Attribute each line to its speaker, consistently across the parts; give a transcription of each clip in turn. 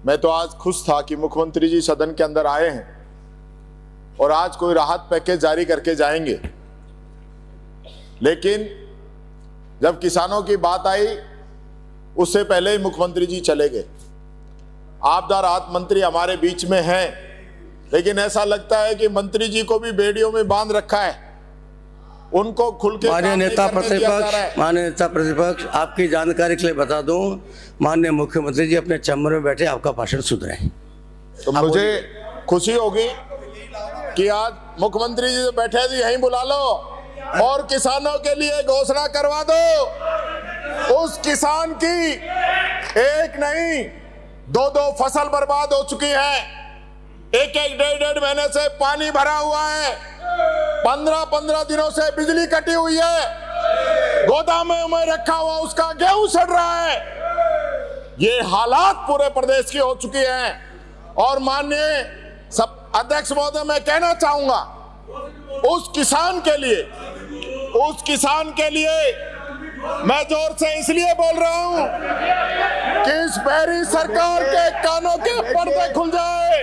Speaker 1: मैं तो आज खुश था कि मुख्यमंत्री जी सदन के अंदर आए हैं और आज कोई राहत पैकेज जारी करके जाएंगे, लेकिन जब किसानों की बात आई उससे पहले ही मुख्यमंत्री जी चले गए। आपदा राहत मंत्री हमारे बीच में हैं, लेकिन ऐसा लगता है कि मंत्री जी को भी बेड़ियों में बांध रखा है, उनको खुल के
Speaker 2: माननीय नेता प्रतिपक्ष आपकी जानकारी के लिए बता दूं, माननीय मुख्यमंत्री जी अपने चैम्बर में बैठे आपका भाषण सुन रहे हैं।
Speaker 1: तो मुझे खुशी होगी कि आज मुख्यमंत्री जी बैठे जी यहीं बुला लो और किसानों के लिए घोषणा करवा दो। उस किसान की एक नहीं 2-2 फसल बर्बाद हो चुकी है, 1-1, 1.5 महीने से पानी भरा हुआ है, 15-15 दिनों से बिजली कटी हुई है, गोदामों में रखा हुआ उसका गेहूं सड़ रहा है। ये हालात पूरे प्रदेश की हो चुकी हैं। और माननीय अध्यक्ष महोदय, मैं कहना चाहूंगा उस किसान के लिए मैं जोर से इसलिए बोल रहा हूं कि इस बहरी सरकार के कानों के पर्दे खुल जाए।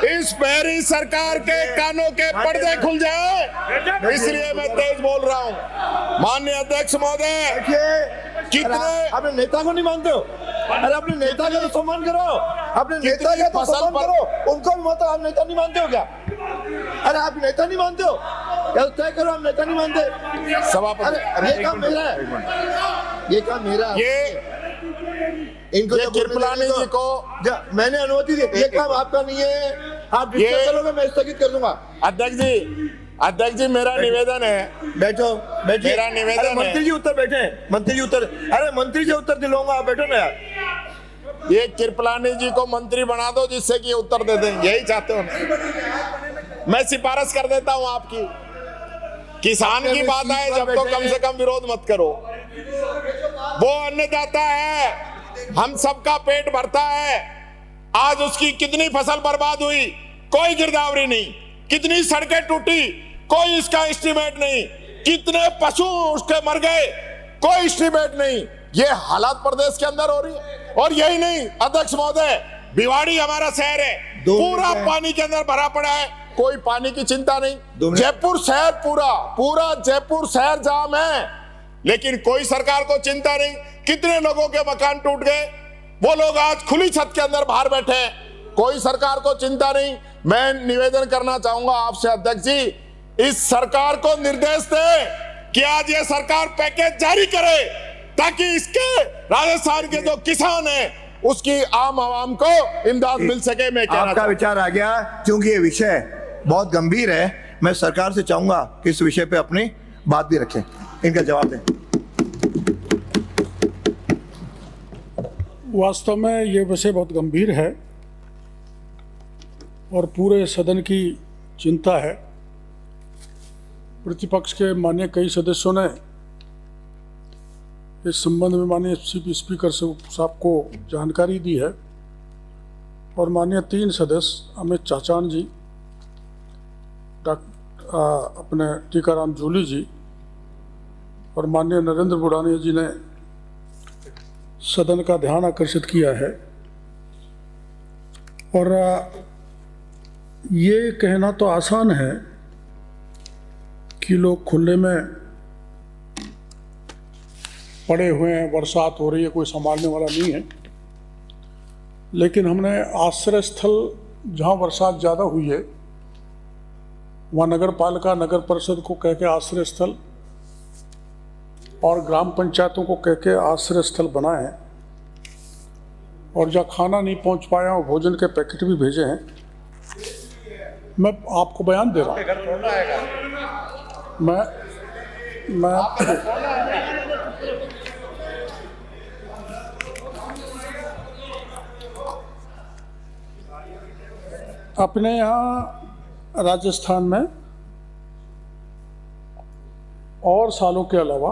Speaker 1: इस बहरी सरकार के कानों के पर्दे खुल जाए, इसलिए मैं तेज बोल रहा हूं। माननीय अध्यक्ष महोदय, कितने
Speaker 3: अपने नेता को नहीं मानते हो? अरे अपने नेता का तो सम्मान करो, अपने नेता का तो सम्मान करो, उनको भी मतलब आप नेता नहीं मानते हो क्या? अरे आप नेता नहीं मानते हो या तय करो, आप नेता नहीं मानते।
Speaker 1: सभापति,
Speaker 3: ये काम मेरा है, ये काम मेरा है। इनको
Speaker 1: कृपलानी जी को
Speaker 3: मैंने अनुमति दी, ये काम आपका नहीं है, आप डिस्कस करोगे, मैं स्थगित कर दूंगा।
Speaker 1: अध्यक्ष जी मेरा निवेदन है,
Speaker 3: बैठो बैठिए।
Speaker 1: मेरा निवेदन है।
Speaker 3: मंत्री जी उत्तर बैठे, मंत्री जी उत्तर, अरे मंत्री जी उत्तर दिलवाऊंगा, आप बैठो ना यार।
Speaker 1: ये कृपलानी जी को मंत्री बना दो जिससे कि उत्तर दे दें, यही चाहते हो? मैं सिफारिश कर देता हूं आपकी। किसान की बात आए जब तो कम से कम विरोध मत करो। वो अन्नदाता है, हम सबका पेट भरता है। आज उसकी कितनी फसल बर्बाद हुई, कोई गिरदावरी नहीं, कितनी सड़कें टूटी, कोई इसका एस्टीमेट नहीं, कितने पशु उसके मर गए, कोई एस्टीमेट नहीं। ये हालात प्रदेश के अंदर हो रही है। और यही नहीं अध्यक्ष महोदय, भिवाड़ी हमारा शहर है, पूरा पानी के अंदर भरा पड़ा है, कोई पानी की चिंता नहीं। जयपुर शहर पूरा जयपुर शहर जाम है, लेकिन कोई सरकार को चिंता नहीं। कितने लोगों के मकान टूट गए, वो लोग आज खुली छत के अंदर बाहर बैठे हैं, कोई सरकार को चिंता नहीं। मैं निवेदन करना चाहूंगा आपसे अध्यक्ष जी, इस सरकार को निर्देश दे कि आज ये सरकार पैकेज जारी करे, ताकि इसके राजस्थान के जो किसान हैं उसकी आम आवाम को इमदाद मिल सके। मैं
Speaker 3: आपका विचार आ गया, क्योंकि ये विषय बहुत गंभीर है, मैं सरकार से चाहूंगा कि इस विषय पे अपनी बात भी रखें। इनका जवाब दें।
Speaker 4: वास्तव में ये विषय बहुत गंभीर है और पूरे सदन की चिंता है। प्रतिपक्ष के माननीय कई सदस्यों ने इस संबंध में माननीय स्पीकर साहब को जानकारी दी है और माननीय 3 सदस्य अमित चाचान जी, अपने टीकाराम जूली जी और माननीय नरेंद्र बुढ़ानी जी ने सदन का ध्यान आकर्षित किया है। और ये कहना तो आसान है कि लोग खुले में पड़े हुए हैं, बरसात हो रही है, कोई संभालने वाला नहीं है, लेकिन हमने आश्रय स्थल जहाँ बरसात ज़्यादा हुई है वहाँ नगर पालिका नगर परिषद को कह के आश्रय स्थल और ग्राम पंचायतों को कह के आश्रय स्थल बनाए हैं और जहाँ खाना नहीं पहुँच पाया वो भोजन के पैकेट भी भेजे हैं। मैं आपको बयान दे रहा हूँ, मैं अपने यहाँ राजस्थान में और सालों के अलावा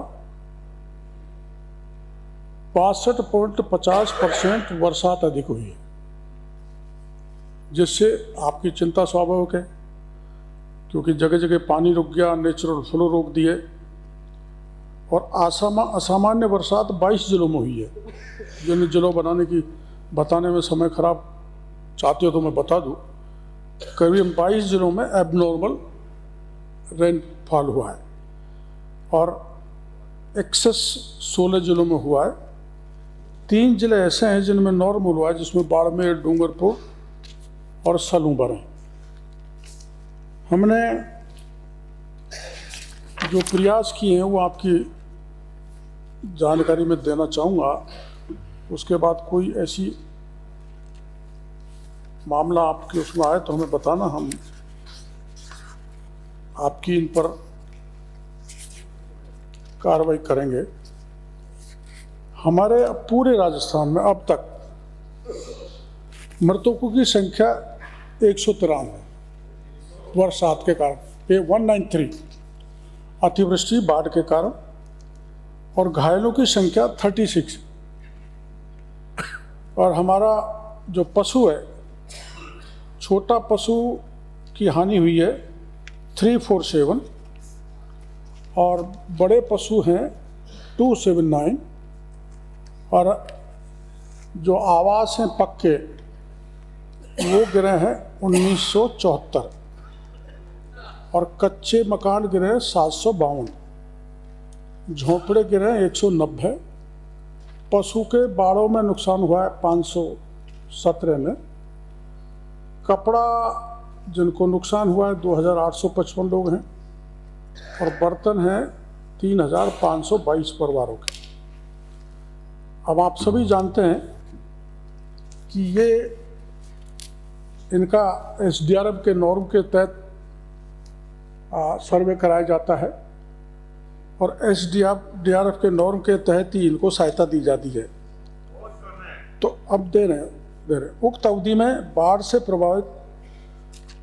Speaker 4: 62.50% बरसात अधिक हुई है, जिससे आपकी चिंता स्वाभाविक है, क्योंकि जगह जगह पानी रुक गया, नेचुरल फ्लो रोक दिए और असामान्य बरसात 22 जिलों में हुई है, जिन जिलों बनाने की बताने में समय खराब चाहते हो तो मैं बता दूं, करीब 22 जिलों में एबनॉर्मल रेनफॉल हुआ है और एक्सेस 16 जिलों में हुआ है। 3 जिले ऐसे हैं जिनमें नॉर्मल हुआ है, जिसमें बाड़मेर, डूंगरपुर और सलूबर हैं। हमने जो प्रयास किए हैं वो आपकी जानकारी में देना चाहूँगा। उसके बाद कोई ऐसी मामला आपके उसमें आए तो हमें बताना, हम आपकी इन पर कार्रवाई करेंगे। हमारे पूरे राजस्थान में अब तक मृतकों की संख्या 193 बरसात के कारण, 193 अतिवृष्टि बाढ़ के कारण, और घायलों की संख्या 36। और हमारा जो पशु है, छोटा पशु की हानि हुई है 347 और बड़े पशु हैं 279, और जो आवास हैं पक्के वो गिरे हैं 1974 और कच्चे मकान गिरे हैं 752, झोंपड़े गिरे हैं 190, पशु के बाड़ों में नुकसान हुआ है 517 में, कपड़ा जिनको नुकसान हुआ है 2855 लोग हैं, और बर्तन हैं 3522 परिवारों के। अब आप सभी जानते हैं कि ये इनका SDRF के नॉर्म के तहत सर्वे कराया जाता है और SDRF के नॉर्म के तहत ही इनको सहायता दी जाती है। तो अब दे रहे उक्त अवधि में बाढ़ से प्रभावित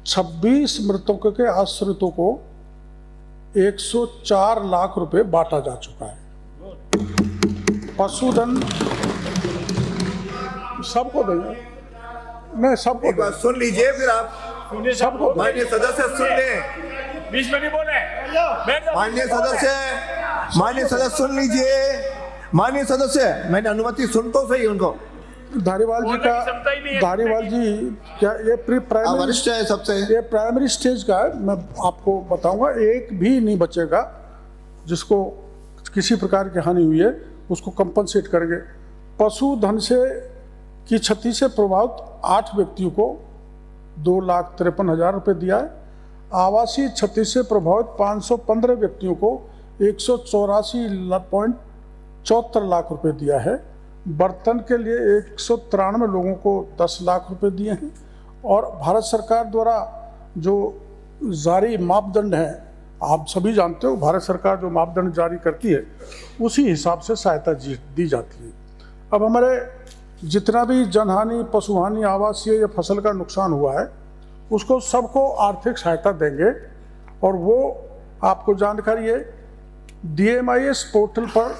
Speaker 4: 26 मृतकों के आश्रितों को 104 लाख रुपए बांटा जा चुका है। पशुधन सबको देंगे, नहीं सबको
Speaker 3: एक बात सुन लीजिए, फिर आप
Speaker 4: सबको
Speaker 3: माननीय सदस्य सुन लें।
Speaker 5: बीच में नहीं बोले।
Speaker 3: माननीय सदस्य सुन लीजिए। माननीय सदस्य, मैंने अनुमति सुन तो सही उनको।
Speaker 4: धारीवाल जी का, धारीवाल जी क्या ये प्राइमरी
Speaker 3: वरिष्ठ है सबसे,
Speaker 4: ये प्राइमरी स्टेज का है। मैं आपको बताऊंगा, एक भी नहीं बचेगा जिसको किसी प्रकार की हानि हुई है, उसको कंपनसेट करेंगे। पशुधन से की क्षति से प्रभावित 8 व्यक्तियों को 2,53,000 रुपये दिया है। आवासीय क्षति से प्रभावित 515 व्यक्तियों को 184.74 लाख रुपए दिया है। बर्तन के लिए 193 लोगों को 10 लाख रुपए दिए हैं। और भारत सरकार द्वारा जो जारी मापदंड है, आप सभी जानते हो, भारत सरकार जो मापदंड जारी करती है उसी हिसाब से सहायता दी जाती है। अब हमारे जितना भी जनहानि, पशुहानि, आवासीय या फसल का नुकसान हुआ है उसको सबको आर्थिक सहायता देंगे। और वो आपको जानकारी है, DMIS पोर्टल पर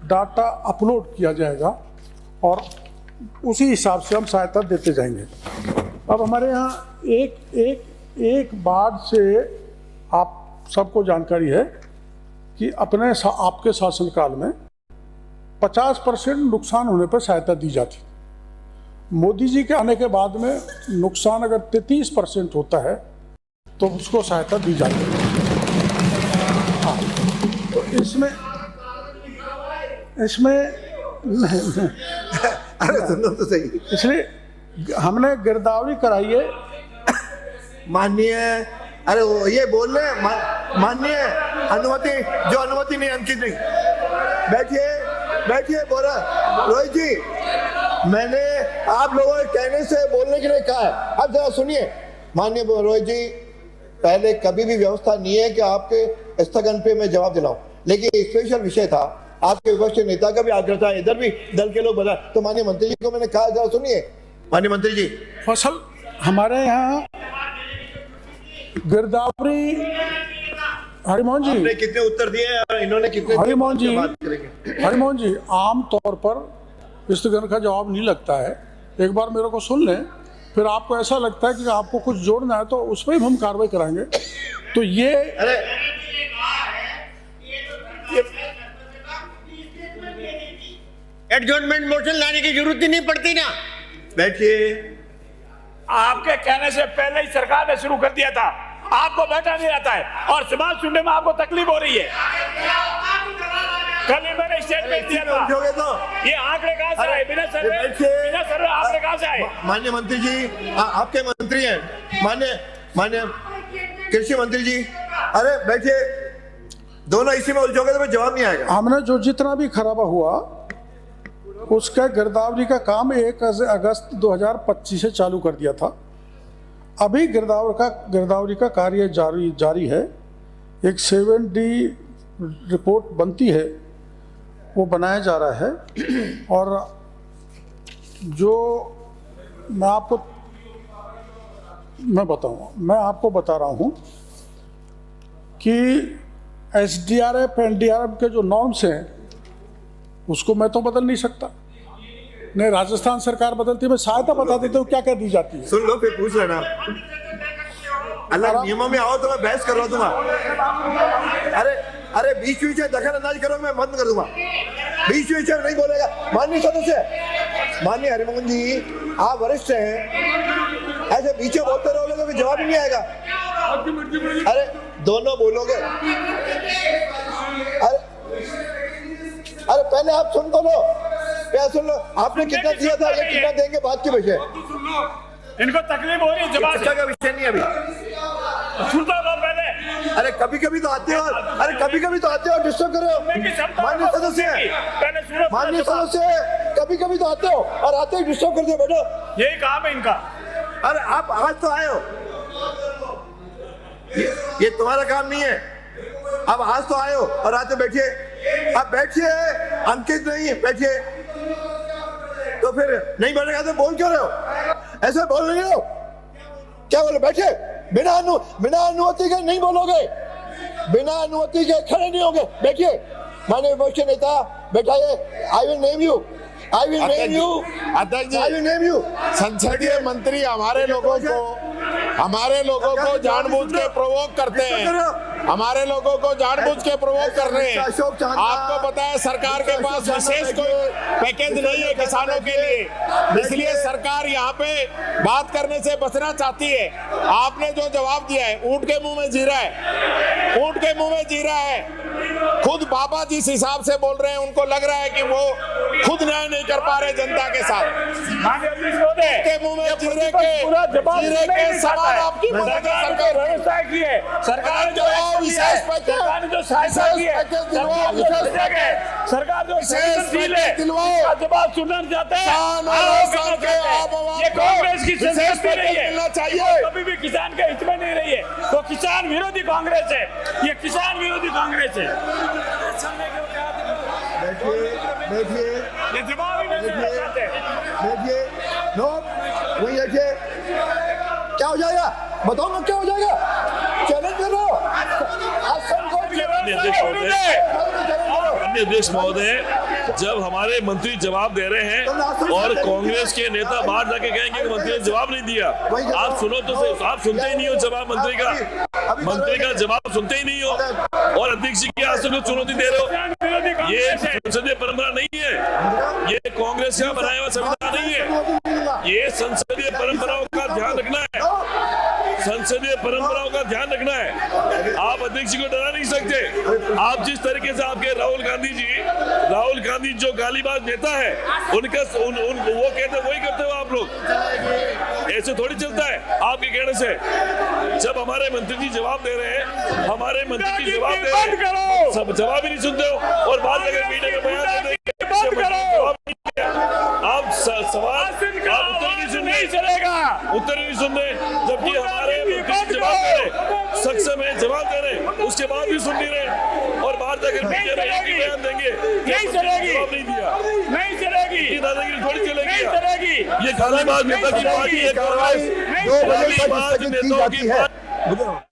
Speaker 4: डाटा अपलोड किया जाएगा और उसी हिसाब से हम सहायता देते जाएंगे। अब हमारे यहाँ एक बाढ़ से आप सबको जानकारी है कि आपके शासनकाल में 50% नुकसान होने पर सहायता दी जाती। मोदी जी के आने के बाद में नुकसान अगर 33% होता है तो उसको सहायता दी जाती है। हाँ, तो इसमें
Speaker 3: अरे सुनो तो सही।
Speaker 4: इसलिए हमने गिरदावरी कराई है।
Speaker 3: माननीय, अरे वो ये बोल रहे हैं, माननीय अनुमति, जो अनुमति नहीं अंकित नहीं। बैठिए बोला रोहित जी, मैंने आप लोगों के कहने से बोलने के लिए कहा है। अब जरा सुनिए माननीय रोहित जी, पहले कभी भी व्यवस्था नहीं है कि आपके स्थगन पे मैं जवाब दिलाऊं, लेकिन स्पेशल विषय था, आपके विपक्ष के नेता का भी आग्रह था, इधर भी दल के लोग बता, तो माननीय मंत्री जी को मैंने कहा, जरा सुनिए माननीय मंत्री जी।
Speaker 4: फसल हमारे यहाँ गिरदावरी, हरिमोहन जी
Speaker 3: आपने कितने उत्तर दिए और इन्होंने कितने?
Speaker 4: हरिमोहन जी आम तौर पर स्थगन का जवाब नहीं लगता है। एक बार मेरे को सुन लें, फिर आपको ऐसा लगता है कि आपको कुछ जोड़ना है तो उस पर भी हम कार्रवाई कराएंगे। तो ये
Speaker 5: एडजॉर्नमेंट मोशन लाने की जरूरत ही नहीं पड़ती ना।
Speaker 3: बैठिए।
Speaker 5: आपके कहने से पहले ही सरकार ने शुरू कर दिया था, आपको बैठा नहीं आता है और समाज सुनने में आपको तकलीफ हो रही है। कल ही मैंने स्टेटमेंट दिया था,
Speaker 3: उठोगे तो
Speaker 5: ये आंकड़े कहां से आए? बिना सर्वे आंकड़े कहां से आए?
Speaker 3: माननीय मंत्री जी, आपके मंत्री हैं, माननीय कृषि मंत्री जी, अरे बैठिए। दोनों इसी में उलझोगे तो जवाब नहीं आएगा।
Speaker 4: हमने जो जितना भी खराबा हुआ उसका गिरदावरी का काम 1 अगस्त 2025 से चालू कर दिया था। अभी गिरदावरी का कार्य जारी है। एक 7D रिपोर्ट बनती है, वो बनाया जा रहा है। और जो मैं आपको बता रहा हूँ कि SDRF NDRF के जो नॉर्म्स हैं उसको मैं तो बदल नहीं सकता, नहीं राजस्थान सरकार बदलती है। मैं सहायता बता देता हूँ क्या क्या दी जाती है।
Speaker 3: सुन लो फिर पूछ लेना। अल्लाह नियमों में आओ तो मैं बहस करवा दूंगा। अरे बीच में दखल अंदाजी करो, मैं बंद कर दूंगा। बीच में नहीं बोलेगा। माननीय सदस्य, माननीय हरिमोहन जी, आप वरिष्ठ हैं, ऐसे बीच में बोलते रहोगे तो जवाब ही नहीं आएगा। अरे दोनों बोलोगे। अरे पहले आप सुन तो लो, सुन लो। आपने कितना दिया था, ये कितना देंगे बात के विषय।
Speaker 5: इनको तकलीफ हो रही है, जवाब
Speaker 3: का विषय नहीं अभी।
Speaker 5: सुनता लो पहले।
Speaker 3: अरे कभी कभी तो आते हो, डिस्टर्ब करो। माननीय सदस्य, कभी कभी तो आते हो और आते ही डिस्टर्ब करते हो। बैठो,
Speaker 5: यही काम है इनका।
Speaker 3: अरे आप आज तो आए हो, ये तुम्हारा काम नहीं है। अब आज तो आए हो और आते बैठिए। अब बैठिए, अंकित नहीं, बैठिए। तो फिर नहीं बैठेगा तो बोल क्यों रहे हो? ऐसे बोल रहे हो, क्या बोलो? बैठे, बिना अनुमति के नहीं बोलोगे, बिना अनुमति के खड़े नहीं होंगे। बैठिए। माननीय विपक्ष नेता बैठाइए। I will name you.
Speaker 1: अध्यक्ष जी, संसदीय मंत्री हमारे लोगों को जानबूझ के प्रोवोक करते हैं। हमारे लोगों को जानबूझ के प्रोवोक कर रहे हैं। आपको पता है सरकार के पास विशेष कोई पैकेज नहीं है किसानों के लिए, इसलिए सरकार यहाँ पे बात करने से बचना चाहती है। आपने जो जवाब दिया है, ऊंट के मुंह में जीरा है, ऊंट के मुंह में जीरा है। खुद बाबा जिस हिसाब से बोल रहे हैं, उनको लग रहा है कि वो खुद न्याय नहीं कर पा रहे जनता के साथ। के मुंह में जीरे के सवाल आपकी मदद
Speaker 5: व्यवस्था की है सरकार ने, जो
Speaker 1: विशेष
Speaker 5: सरकार ने जो सहायता की है, सरकार जो जवाब सुनना चाहते हैं। ये कांग्रेस की संस्कृति नहीं है, कभी भी किसान के हित में नहीं रही है। तो किसान विरोधी कांग्रेस है, ये किसान विरोधी कांग्रेस है।
Speaker 3: बैठिए,
Speaker 5: ये जवाब ही नहीं देना चाहते।
Speaker 3: बैठिए, वही बैठिए। क्या हो जाएगा बताओ ना, क्या हो जाएगा? चैलेंज करो।
Speaker 6: अध्यक्ष महोदय, जब हमारे मंत्री जवाब दे रहे हैं और कांग्रेस के नेता बाहर जाके कहेंगे कि मंत्री ने जवाब नहीं दिया, आप सुनो तो सही। आप सुनते ही नहीं हो जवाब मंत्री का जवाब सुनते ही नहीं हो और अध्यक्ष जी के आसन को चुनौती दे रहे हो। ये संसदीय परंपरा नहीं है, ये कांग्रेस का बनाया हुआ संविधान नहीं है। ये संसदीय परंपराओं का ध्यान रखना है, संसदीय परंपराओं का ध्यान रखना है। आप अध्यक्ष जी को डरा नहीं सकते। आप जिस तरीके से आपके राहुल गांधी जो गालीबाज नेता है, उनका वो कहते वही करते हो आप लोग। ऐसे थोड़ी चलता है आपके कहने से। जब हमारे मंत्री जी जवाब दे रहे हैं, हमारे मंत्री जी जवाब दे रहे हैं, सब जवाब ही नहीं सुनते हो और बाद में मीडिया में बयान दे देंगे। आप सवाल उत्तर नहीं सुन रहे, उत्तर नहीं सुन रहे, जबकि हमारे मंत्री जवाब दे रहे, सक्षम है जवाब दे रहे, उसके बाद भी सुन नहीं रहे और बाहर जाकर मीडिया में एक ही बयान देंगे।
Speaker 5: नहीं चलेगी,
Speaker 6: जवाब नहीं दिया,
Speaker 5: नहीं चलेगी,
Speaker 6: दादागिरी थोड़ी चलेगी।
Speaker 5: ये
Speaker 6: गालीबाज नेता की पार्टी है,
Speaker 3: कार्रवाई 2 बजे तक स्थगित की जाती है।